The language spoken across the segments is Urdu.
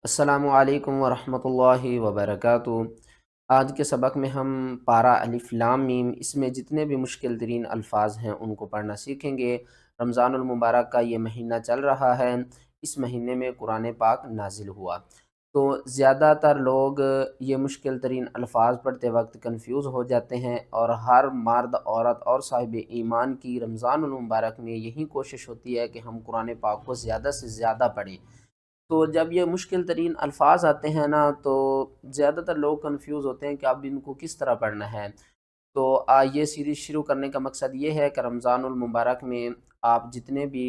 السلام علیکم ورحمۃ اللہ وبرکاتہ۔ آج کے سبق میں ہم پارہ الف لام میم اس میں جتنے بھی مشکل ترین الفاظ ہیں ان کو پڑھنا سیکھیں گے۔ رمضان المبارک کا یہ مہینہ چل رہا ہے، اس مہینے میں قرآن پاک نازل ہوا، تو زیادہ تر لوگ یہ مشکل ترین الفاظ پڑھتے وقت کنفیوز ہو جاتے ہیں، اور ہر مرد عورت اور صاحب ایمان کی رمضان المبارک میں یہی کوشش ہوتی ہے کہ ہم قرآن پاک کو زیادہ سے زیادہ پڑھیں۔ تو جب یہ مشکل ترین الفاظ آتے ہیں نا تو زیادہ تر لوگ کنفیوز ہوتے ہیں کہ اب ان کو کس طرح پڑھنا ہے۔ تو یہ سیریز شروع کرنے کا مقصد یہ ہے کہ رمضان المبارک میں آپ جتنے بھی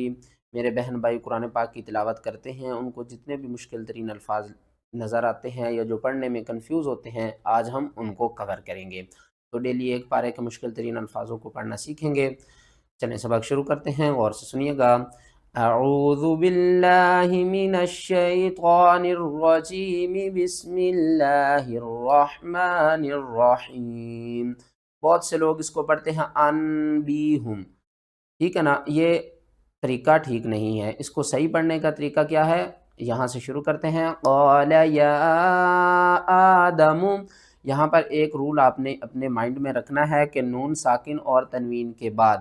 میرے بہن بھائی قرآن پاک کی تلاوت کرتے ہیں، ان کو جتنے بھی مشکل ترین الفاظ نظر آتے ہیں یا جو پڑھنے میں کنفیوز ہوتے ہیں، آج ہم ان کو کور کریں گے۔ تو ڈیلی ایک پارے کے مشکل ترین الفاظوں کو پڑھنا سیکھیں گے۔ چلیں سبق شروع کرتے ہیں، غور سے سنیے گا۔ اعوذ باللہ من الشیطان الرجیم، بسم اللہ الرحمن الرحیم۔ بہت سے لوگ اس کو پڑھتے ہیں انبیہم، ٹھیک ہے نا، یہ طریقہ ٹھیک نہیں ہے۔ اس کو صحیح پڑھنے کا طریقہ کیا ہے؟ یہاں سے شروع کرتے ہیں۔ قال یا آدم، یہاں پر ایک رول آپ نے اپنے مائنڈ میں رکھنا ہے کہ نون ساکن اور تنوین کے بعد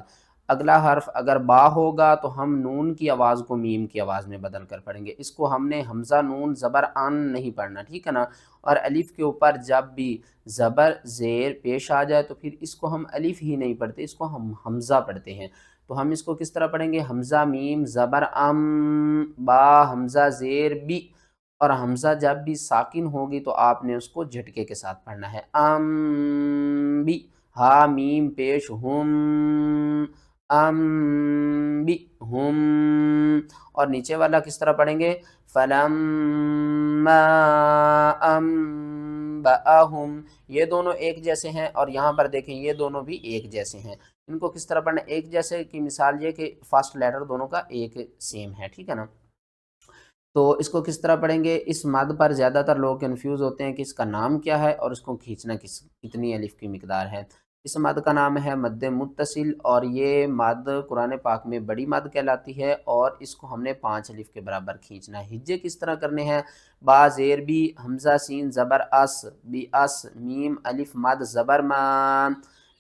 اگلا حرف اگر با ہوگا تو ہم نون کی آواز کو میم کی آواز میں بدل کر پڑھیں گے۔ اس کو ہم نے حمزہ نون زبر ان نہیں پڑھنا، ٹھیک ہے نا۔ اور الف کے اوپر جب بھی زبر زیر پیش آ جائے تو پھر اس کو ہم الف ہی نہیں پڑھتے، اس کو ہم حمزہ پڑھتے ہیں۔ تو ہم اس کو کس طرح پڑھیں گے؟ حمزہ میم زبر ام، با حمزہ زیر بی، اور حمزہ جب بھی ساکن ہوگی تو آپ نے اس کو جھٹکے کے ساتھ پڑھنا ہے۔ ام بی، ہا میم پیش ہم، ام بی ہم، اور نیچے والا کس طرح پڑھیں گے؟ فلما انبأہم، یہ دونوں ایک جیسے ہیں، اور یہاں پر دیکھیں یہ دونوں بھی ایک جیسے ہیں۔ ان کو کس طرح پڑھنا ہے؟ ایک جیسے کی مثال یہ کہ فرسٹ لیٹر دونوں کا ایک سیم ہے، ٹھیک ہے نا۔ تو اس کو کس طرح پڑھیں گے؟ اس مد پر زیادہ تر لوگ کنفیوز ہوتے ہیں کہ اس کا نام کیا ہے اور اس کو کھینچنا کتنی الف کی مقدار ہے۔ اس مد کا نام ہے مد متصل، اور یہ مد قرآن پاک میں بڑی مد کہلاتی ہے، اور اس کو ہم نے 5 الف کے برابر کھینچنا ہے۔ ہجے کس طرح کرنے ہیں؟ با زیر بی، حمزہ سین زبر اس، بی اس، میم الف مد زبر ما،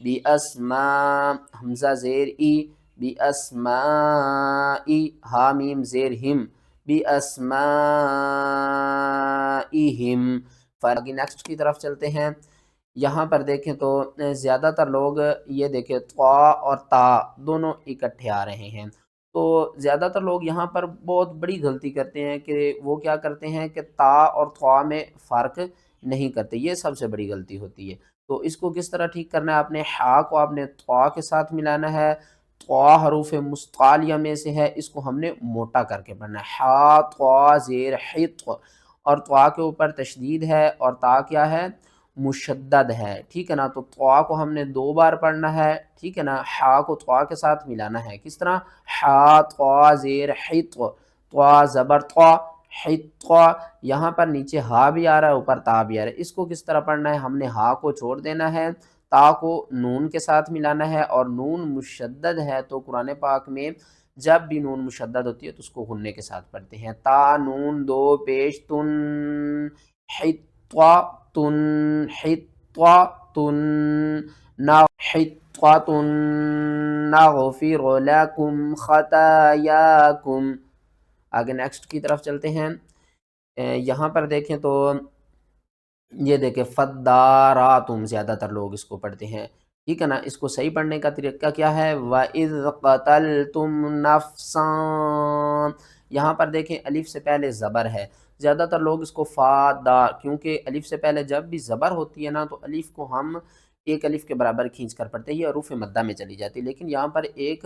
بی اس ما، حمزہ زیر ای، بی اس ما ای، ہا میم زیر ہم، بی اسمائہم۔ آگے نیکسٹ کی طرف چلتے ہیں۔ یہاں پر دیکھیں تو زیادہ تر لوگ یہ دیکھیں طا اور تا دونوں اکٹھے آ رہے ہیں، تو زیادہ تر لوگ یہاں پر بہت بڑی غلطی کرتے ہیں کہ وہ کیا کرتے ہیں کہ تا اور طا میں فرق نہیں کرتے، یہ سب سے بڑی غلطی ہوتی ہے۔ تو اس کو کس طرح ٹھیک کرنا ہے؟ آپ نے ہا کو آپ نے طا کے ساتھ ملانا ہے، طا حروف مستعلیہ میں سے ہے، اس کو ہم نے موٹا کر کے پڑھنا ہے۔ ہا طا زیر حط، اور طا کے اوپر تشدید ہے اور تا کیا ہے؟ مشدد ہے، ٹھیک ہے نا۔ تو طا کو ہم نے 2 بار پڑھنا ہے، ٹھیک ہے نا۔ ہا کو طا کے ساتھ ملانا ہے، کس طرح؟ ہا طا زیر حط، طا زبر طا، حط، یہاں پر نیچے ہا بھی آ رہا ہے، اوپر تا بھی آ رہا ہے۔ اس کو کس طرح پڑھنا ہے؟ ہم نے ہا کو چھوڑ دینا ہے، تا کو نون کے ساتھ ملانا ہے، اور نون مشدد ہے تو قرآن پاک میں جب بھی نون مشدد ہوتی ہے تو اس کو غنّے کے ساتھ پڑھتے ہیں۔ تا نون 2 پیش تن، حطّتن، حطّتن، حطّتن نغفر لکم خطایاکم۔ آگے نیکسٹ کی طرف چلتے ہیں۔ یہاں پر دیکھیں تو یہ دیکھیں فداراتم، زیادہ تر لوگ اس کو پڑھتے ہیں، ٹھیک ہے نا۔ اس کو صحیح پڑھنے کا طریقہ کیا ہے؟ وَإِذْ قَتَلْتُمْ نَفْسًا، یہاں پر دیکھیں الف سے پہلے زبر ہے، زیادہ تر لوگ اس کو فا دا، کیونکہ الف سے پہلے جب بھی زبر ہوتی ہے نا تو الف کو ہم ایک الف کے برابر کھینچ کر پڑھتے ہیں، یہ حروف مدہ میں چلی جاتی ہے۔ لیکن یہاں پر ایک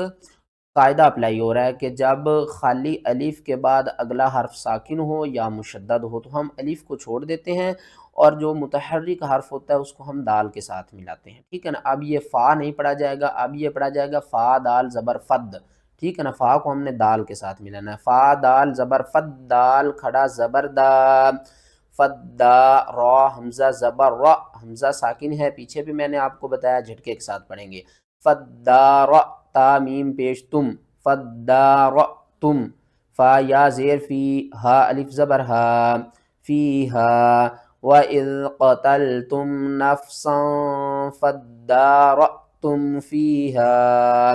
قاعدہ اپلائی ہو رہا ہے کہ جب خالی الف کے بعد اگلا حرف ساکن ہو یا مشدد ہو تو ہم الف کو چھوڑ دیتے ہیں، اور جو متحرک حرف ہوتا ہے اس کو ہم دال کے ساتھ ملاتے ہیں، ٹھیک ہے نا۔ اب یہ فا نہیں پڑھا جائے گا، اب یہ پڑھا جائے گا فا دال زبر فد، ٹھیک ہے نا۔ فا کو ہم نے دال کے ساتھ ملانا ہے، فا دال زبر فد، دال کھڑا زبر دا، فدا، را حمزہ زبر را، حمزہ ساکن ہے، پیچھے بھی میں نے آپ کو بتایا جھٹکے کے ساتھ پڑھیں گے۔ فدار، تا میم پیش تم، فدار تم، فا یا زیر فی، ہا الف زبر ہا، فیہا وَإِذْ قَتَلْتُمْ نَفْسًا فَادَّارَأْتُمْ فِيهَا۔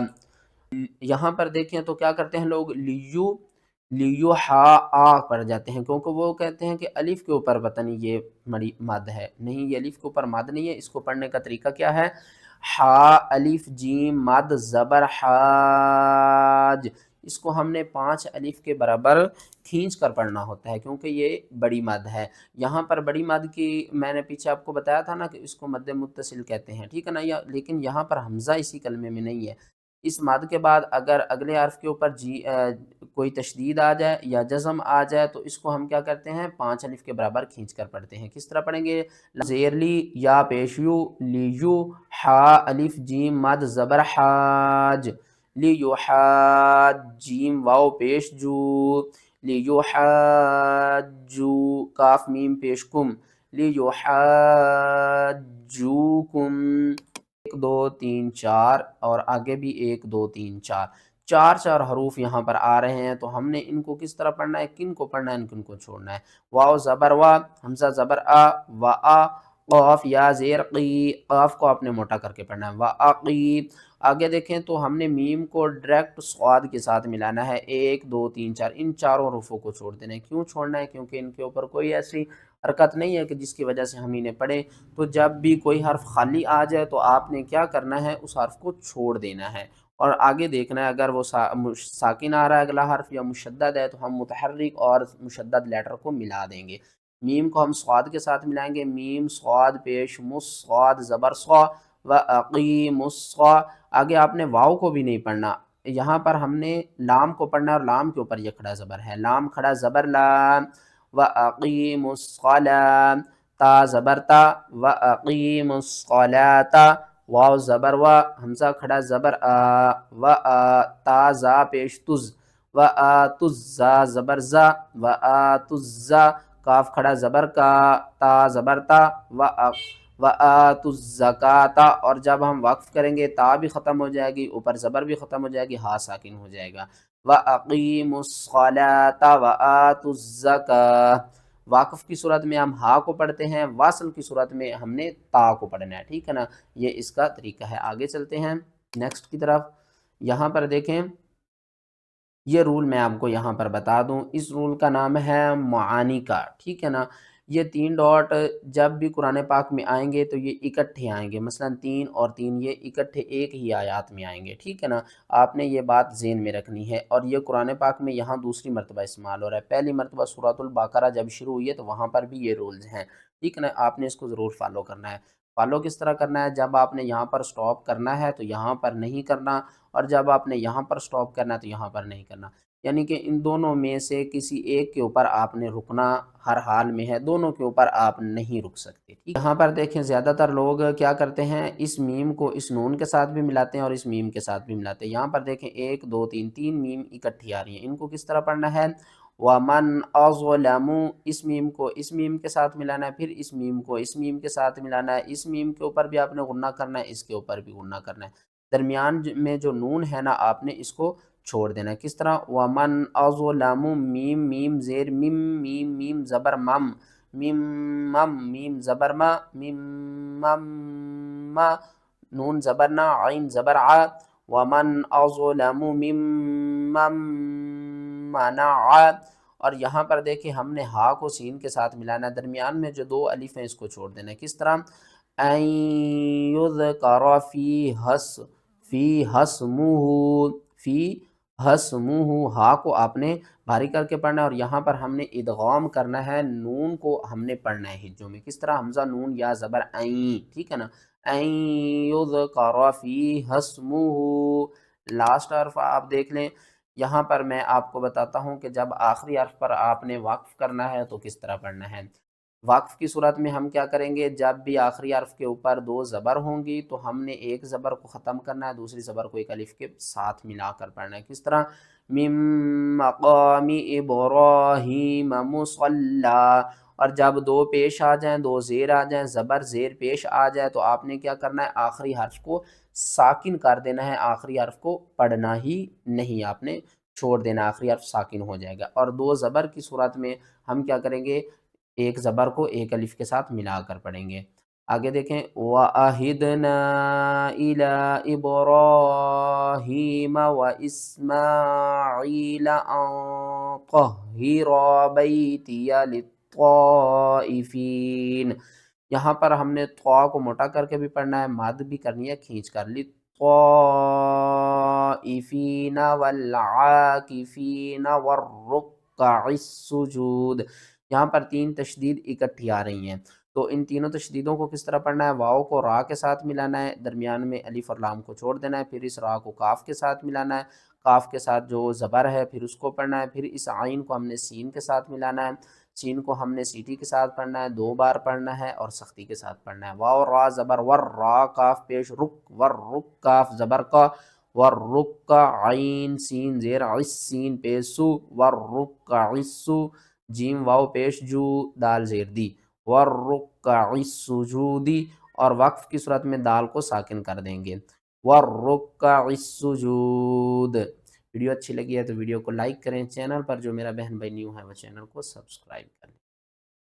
یہاں پر دیکھیں تو کیا کرتے ہیں لوگ، لیو ہا آ پڑھ جاتے ہیں، کیونکہ وہ کہتے ہیں کہ الف کے اوپر پتہ نہیں یہ مڑی مد ہے، نہیں یہ الف کے اوپر مد نہیں ہے۔ اس کو پڑھنے کا طریقہ کیا ہے، ہا الف جیم مد زبر حاج، اس کو ہم نے 5 الف کے برابر کھینچ کر پڑھنا ہوتا ہے، کیونکہ یہ بڑی مد ہے۔ یہاں پر بڑی مد کی میں نے پیچھے آپ کو بتایا تھا نا کہ اس کو مد متصل کہتے ہیں، ٹھیک ہے نا، لیکن یہاں پر حمزہ اسی کلمے میں نہیں ہے۔ اس مد کے بعد اگر اگلے حرف کے اوپر کوئی تشدید آ جائے یا جزم آ جائے تو اس کو ہم کیا کرتے ہیں، 5 الف کے برابر کھینچ کر پڑھتے ہیں۔ کس طرح پڑھیں گے، زیرلی یا پیشیو لیو ہا الف جیم مد زبر حاج، لیو حاج جیم واو پیش جو، لیو حاجو کاف میم پیش کم، لیو حاجوکم، 1 2 3 4 اور آگے بھی 1 2 3 4 4 حروف یہاں پر آ رہے ہیں، تو ہم نے ان کو کس طرح پڑھنا ہے، کن کو پڑھنا ہے، کن کو چھوڑنا ہے۔ واو زبر وا، حمزہ زبر آ، و آ، قاف یا زیر قی، قاف کو آپ نے موٹا کر کے پڑھنا ہے، و عقی۔ آگے دیکھیں تو ہم نے میم کو ڈائریکٹ صاد کے ساتھ ملانا ہے، 1 2 3 4، ان چاروں حروفوں کو چھوڑ دینا ہے۔ کیوں چھوڑنا ہے، کیونکہ ان کے اوپر کوئی ایسی حرکت نہیں ہے کہ جس کی وجہ سے ہم انہیں پڑھیں۔ تو جب بھی کوئی حرف خالی آ جائے تو آپ نے کیا کرنا ہے، اس حرف کو چھوڑ دینا ہے، اور آگے دیکھنا ہے اگر وہ ساکن آ رہا ہے اگلا حرف یا مشدد ہے تو ہم متحرک اور مشدد لیٹر کو ملا دیں گے۔ میم کو ہم صاد کے ساتھ ملائیں گے، میم صاد پیش مس صاد زبر صا و اقیم الصا۔ آگے آپ نے واو کو بھی نہیں پڑھنا، یہاں پر ہم نے لام کو پڑھنا ہے، اور لام کے اوپر یہ کھڑا زبر ہے، لام کھڑا زبر لام، و اقیم الصلاۃ، تا زبر تا، و اقیم الصلاۃ، واو زبر وا، حمزہ کھڑا زبر آ، و آ، تا زا پیش تز، و آ تز زا زبر زا، و آ تز زا، کاف کھڑا زبر کا، تا زبر تا، و آتُ الزکاۃ، اور جب ہم وقف کریں گے تا بھی ختم ہو جائے گی، اوپر زبر بھی ختم ہو جائے گی، ہا ساکن ہو جائے گا، وَأَقِيمُوا الصَّلَاةَ وَآتُوا الزَّكَاةَ۔ واقف کی صورت میں ہم ہا کو پڑھتے ہیں، واصل کی صورت میں ہم نے تا کو پڑھنا ہے، ٹھیک ہے نا، یہ اس کا طریقہ ہے۔ آگے چلتے ہیں نیکسٹ کی طرف، یہاں پر دیکھیں یہ رول میں آپ کو یہاں پر بتا دوں، اس رول کا نام ہے معانی کا، ٹھیک ہے نا۔ یہ 3 ڈاٹ جب بھی قرآن پاک میں آئیں گے تو یہ اکٹھے آئیں گے، مثلا 3 اور 3 یہ اکٹھے ایک ہی آیات میں آئیں گے، ٹھیک ہے نا، آپ نے یہ بات ذہن میں رکھنی ہے۔ اور یہ قرآن پاک میں یہاں دوسری مرتبہ استعمال ہو رہا ہے، پہلی مرتبہ سورۃ البقرہ جب شروع ہوئی ہے تو وہاں پر بھی یہ رولز ہیں، ٹھیک ہے نا، آپ نے اس کو ضرور فالو کرنا ہے۔ فالو کس طرح کرنا ہے، جب آپ نے یہاں پر سٹاپ کرنا ہے تو یہاں پر نہیں کرنا، اور جب آپ نے یہاں پر سٹاپ کرنا ہے تو یہاں پر نہیں کرنا، یعنی کہ ان دونوں میں سے کسی ایک کے اوپر آپ نے رکنا ہر حال میں ہے، دونوں کے اوپر آپ نہیں رک سکتے، ٹھیک۔ یہاں پر دیکھیں زیادہ تر لوگ کیا کرتے ہیں، اس میم کو اس نون کے ساتھ بھی ملاتے ہیں اور اس میم کے ساتھ بھی ملاتے ہیں۔ یہاں پر دیکھیں 1 2 3 3 میم اکٹھی آ رہی ہیں، ان کو کس طرح پڑھنا ہے، وَمَنْ أَظْلَمُ، اس میم کو اس میم کے ساتھ ملانا ہے، پھر اس میم کو اس میم کے ساتھ ملانا ہے، اس میم کے اوپر بھی آپ نے غنہ کرنا ہے، اس کے اوپر بھی غنہ کرنا ہے، درمیان میں جو نون ہے نا آپ نے اس کو چھوڑ دینا ہے۔ کس طرح، وَمَنْ أَظْلَمُ، میم میم زیر میم، میم میم زبر مم، میم مم، میم زبر ما، میم مم ما، نون زبر نا، عین زبر ع، وَمَنْ أَظْلَمُ مِمَّن مَّنَعَ۔ اور یہاں پر دیکھیں ہم نے ہا کو سین کے ساتھ ملانا ہے، درمیان میں جو 2 الف ہیں اس کو چھوڑ دینا ہے۔ کس طرح، أَن يُذْكَرَ فِيهَا اسْمُهُ، فی ہسمہ، ہا کو آپ نے بھاری کر کے پڑھنا ہے، اور یہاں پر ہم نے ادغام کرنا ہے، نون کو ہم نے پڑھنا ہے ہجوں میں۔ کس طرح، حمزہ نون یا زبر عین، ٹھیک ہے نا، این یذکر فیہ اسمہ۔ لاسٹ حرف آپ دیکھ لیں، یہاں پر میں آپ کو بتاتا ہوں کہ جب آخری حرف پر آپ نے وقف کرنا ہے تو کس طرح پڑھنا ہے۔ وقف کی صورت میں ہم کیا کریں گے، جب بھی آخری حرف کے اوپر 2 زبر ہوں گی تو ہم نے ایک زبر کو ختم کرنا ہے، دوسری زبر کو ایک الف کے ساتھ ملا کر پڑھنا ہے۔ کس طرح، من مقام ابراہیم مصلی، اور جب 2 پیش آ جائیں، 2 زیر آ جائیں، زبر زیر پیش آ جائے تو آپ نے کیا کرنا ہے، آخری حرف کو ساکن کر دینا ہے، آخری حرف کو پڑھنا ہی نہیں، آپ نے چھوڑ دینا، آخری حرف ساکن ہو جائے گا۔ اور 2 زبر کی صورت میں ہم کیا کریں گے، ایک زبر کو ایک الف کے ساتھ ملا کر پڑھیں گے۔ آگے دیکھیں وَأَهِدْنَا إِلَىٰ إِبْرَاهِيمَ وَإِسْمَاعِيلَ أَن طَهِّرَا بَيْتِيَ لِلطَّائِفِينَ۔ یہاں پر ہم نے طا کو موٹا کر کے بھی پڑھنا ہے، مد بھی کرنی ہے کھینچ کر، لِلطَّائِفِينَ وَالْعَاكِفِينَ وَالرُّكَّعِ السُّجُودِ۔ یہاں پر تین تشدید اکٹھی آ رہی ہیں، تو ان تینوں تشدیدوں کو کس طرح پڑھنا ہے؟ واؤ کو را کے ساتھ ملانا ہے، درمیان میں الف اور لام کو چھوڑ دینا ہے، پھر اس را کو کاف کے ساتھ ملانا ہے، کاف کے ساتھ جو زبر ہے پھر اس کو پڑھنا ہے، پھر اس عین کو ہم نے سین کے ساتھ ملانا ہے، سین کو ہم نے سیٹی کے ساتھ پڑھنا ہے، 2 بار پڑھنا ہے اور سختی کے ساتھ پڑھنا ہے۔ واو را زبر ور، را کاف پیش رک، ور رک کاف زبر کا، ور رک کا عین سین زیر عس سین پیش سو، ور رک کا عسو، جیم واو پیش جو دال زیر دی، وَالرُّكَّعِ السُّجُودِ، اور وقف کی صورت میں دال کو ساکن کر دیں گے، وَالرُّكَّعِ السُّجُودِ۔ ویڈیو اچھی لگی ہے تو ویڈیو کو لائک کریں، چینل پر جو میرا بہن بھائی نیو ہے وہ چینل کو سبسکرائب کریں۔